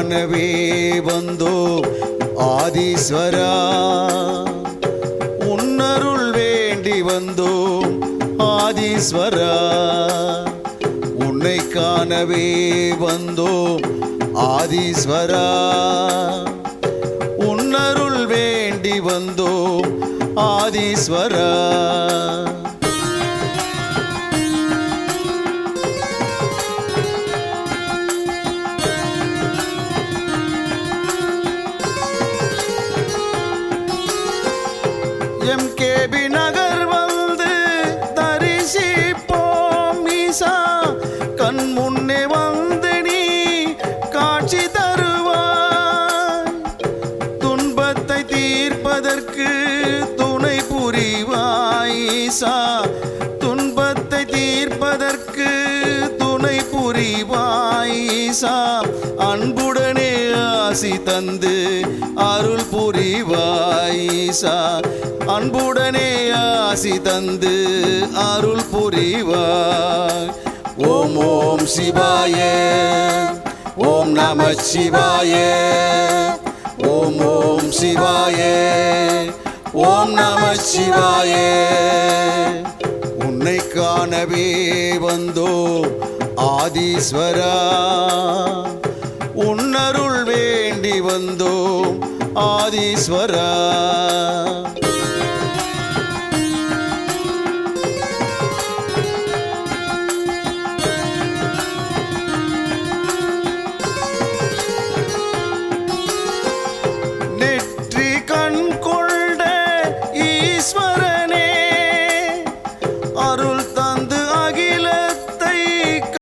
காணவே வந்தோம் ஆதீஸ்வரா, உன்னருள் வேண்டி வந்தோம் ஆதீஸ்வரா, உன்னை காணவே வந்தோம் ஆதீஸ்வரா, உன்னருள் வேண்டி வந்தோம் ஆதீஸ்வரா. எம்கேபி நகர் வந்து தரிசிப்போம் ஈசா, கண் முன்னே வந்து நீ காட்சி தருவாய், துன்பத்தை தீர்ப்பதற்கு துணை புரிவாய் ஈசா, துன்பத்தை தீர்ப்பதற்கு துணை புரிவாய் ஈசா, அன்புடனே ஆசி தந்து அருள் புரிவாய் ஈசா, அன்புடனே ஆசி தந்து அருள் புரிவாய். ஓம் ஓம் சிவாய, ஓம் நம சிவாய, ஓம் ஓம் சிவாய, ஓம் நம சிவாய. உன்னை காணவே வந்தோம் ஆதீஸ்வரா, உன்னருள் வேண்டி வந்தோம் ஆதீஸ்வரா.